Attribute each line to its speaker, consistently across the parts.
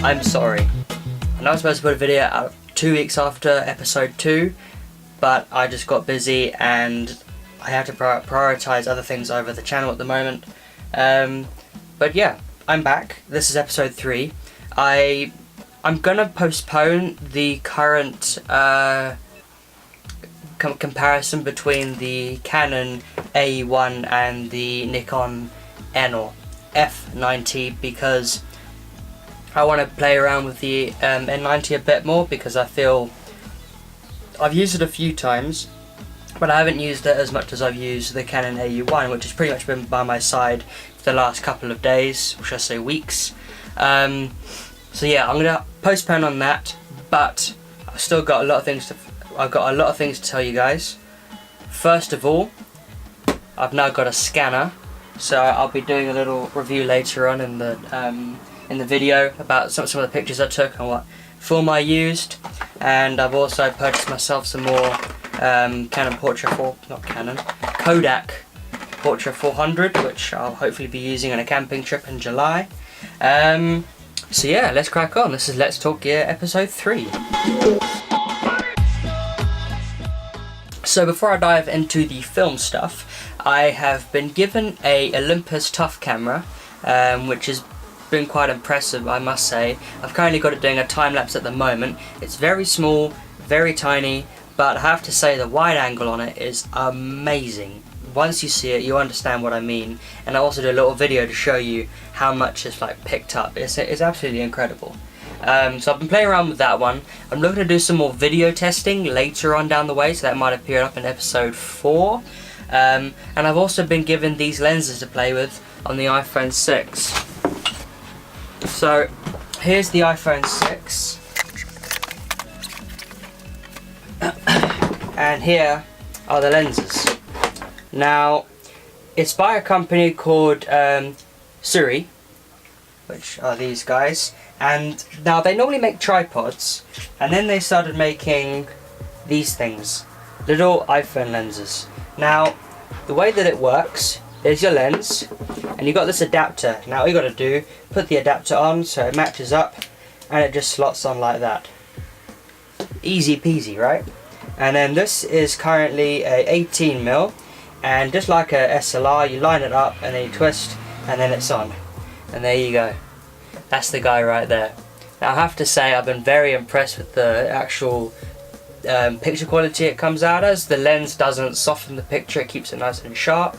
Speaker 1: I'm sorry. I know I was supposed to put a video out 2 weeks after episode 2, but I just got busy and I have to prioritise other things over the channel at the moment. But yeah, I'm back. This is episode 3. I'm gonna postpone the current comparison between the Canon A1 and the Nikon N or F90 because I want to play around with the N90 a bit more, because I feel I've used it a few times, but I haven't used it as much as I've used the Canon AU1, which has pretty much been by my side for the last couple of days, or should I say weeks. So yeah, I'm gonna postpone on that, but I've still got a lot of things to tell you guys. First of all, I've now got a scanner, so I'll be doing a little review later on in the video about some of the pictures I took and what film I used. And I've also purchased myself some more Kodak Portra 400, which I'll hopefully be using on a camping trip in July. So yeah, let's crack on. This is Let's Talk Gear episode 3. So before I dive into the film stuff, I have been given a Olympus Tough camera, which has been quite impressive, I must say. I've currently got it doing a time lapse at the moment. It's very small, very tiny, but I have to say the wide angle on it is amazing. Once you see it, you understand what I mean. And I also do a little video to show you how much it's like picked up. It's absolutely incredible. So I've been playing around with that one. I'm looking to do some more video testing later on down the way, so that might appear up in episode 4. And I've also been given these lenses to play with on the iPhone 6. So here's the iPhone 6, and here are the lenses. Now, it's by a company called Suri, which are these guys, and now they normally make tripods, and then they started making these things, little iPhone lenses. Now, the way that it works, there's your lens, and you've got this adapter. Now all you got to do, put the adapter on so it matches up, and it just slots on like that. Easy peasy, right? And then this is currently a 18mm, and just like a SLR, you line it up and then you twist, and then it's on. And there you go. That's the guy right there. Now I have to say, I've been very impressed with the actual picture quality it comes out as. The lens doesn't soften the picture, it keeps it nice and sharp.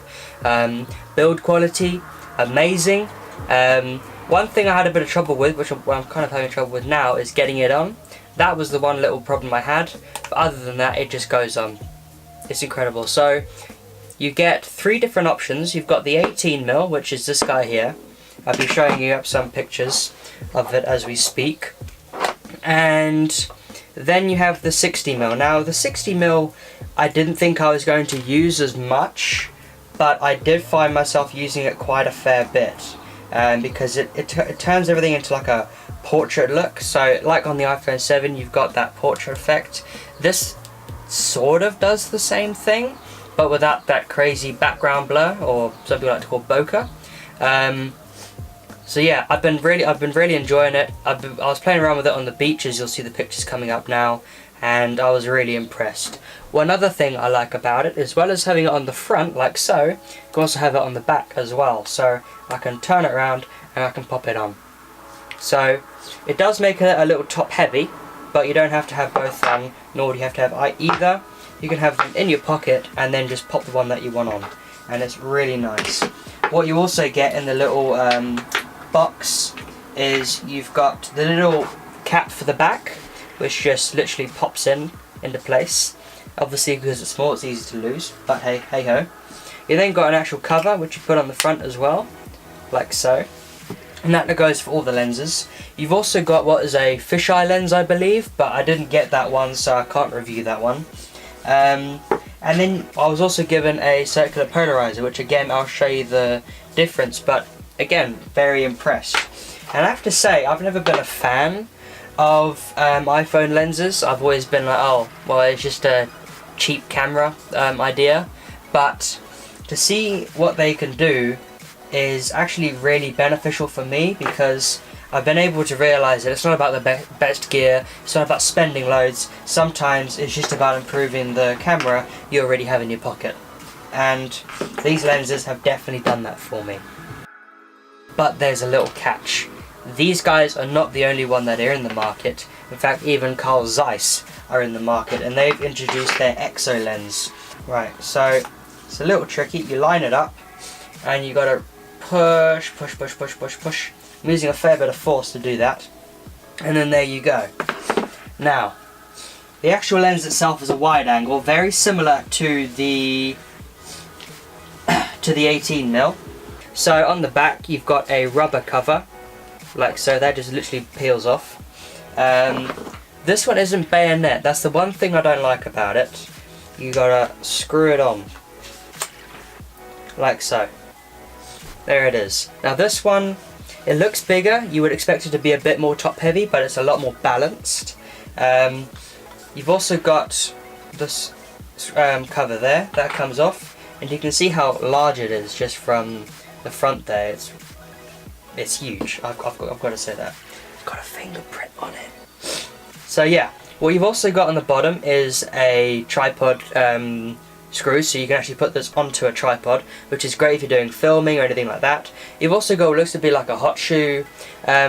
Speaker 1: Build quality, amazing. One thing I had a bit of trouble with, which I'm kind of having trouble with now, is getting it on. That was the one little problem I had, but other than that it just goes on. It's incredible. So you get 3 different options. You've got the 18mm, which is this guy here. I'll be showing you up some pictures of it as we speak. And then you have the 60mm. Now the 60mm I didn't think I was going to use as much, but I did find myself using it quite a fair bit, because it turns everything into like a portrait look. So like on the iPhone 7 you've got that portrait effect. This sort of does the same thing, but without that crazy background blur, or some people like to call bokeh. So yeah, I've been really enjoying it. I was playing around with it on the beaches. You'll see the pictures coming up now, and I was really impressed. One other thing I like about it, as well as having it on the front like so, you can also have it on the back as well. So I can turn it around and I can pop it on. So it does make it a little top heavy, but you don't have to have both on, nor do you have to have either. You can have them in your pocket and then just pop the one that you want on, and it's really nice. What you also get in the little box is you've got the little cap for the back, which just literally pops into place. Obviously because it's small it's easy to lose, but hey ho. You then got an actual cover which you put on the front as well, like so, and that goes for all the lenses. You've also got what is a fisheye lens, I believe, but I didn't get that one, so I can't review that one. And then I was also given a circular polarizer, which again I'll show you the difference, but again, very impressed. And I have to say, I've never been a fan of iPhone lenses. I've always been like, oh, well, it's just a cheap camera idea. But to see what they can do is actually really beneficial for me, because I've been able to realise that it's not about the best gear, it's not about spending loads, sometimes it's just about improving the camera you already have in your pocket. And these lenses have definitely done that for me. But there's a little catch. These guys are not the only one that are in the market. In fact, even Carl Zeiss are in the market, and they've introduced their EXO lens. Right, so it's a little tricky. You line it up and you gotta push. I'm using a fair bit of force to do that. And then there you go. Now, the actual lens itself is a wide angle, very similar to the 18mm. So on the back you've got a rubber cover, like so, that just literally peels off. This one isn't bayonet, that's the one thing I don't like about it. You gotta screw it on, like so. There it is. Now this one, it looks bigger, you would expect it to be a bit more top heavy, but it's a lot more balanced. You've also got this cover there, that comes off, and you can see how large it is just from the front there. It's huge. I've got to say that. It's got a fingerprint on it. So yeah, what you've also got on the bottom is a tripod screw, so you can actually put this onto a tripod, which is great if you're doing filming or anything like that. You've also got what looks to be like a hot shoe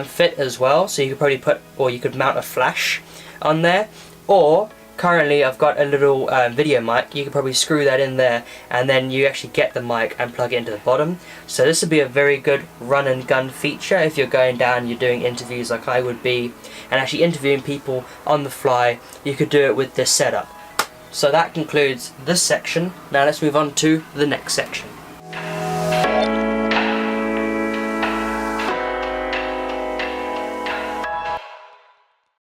Speaker 1: fit as well, so you could probably put, or you could mount a flash on there, or currently I've got a little video mic. You could probably screw that in there and then you actually get the mic and plug it into the bottom. So this would be a very good run and gun feature if you're going down, you're doing interviews like I would be, and actually interviewing people on the fly. You could do it with this setup. So that concludes this section. Now let's move on to the next section.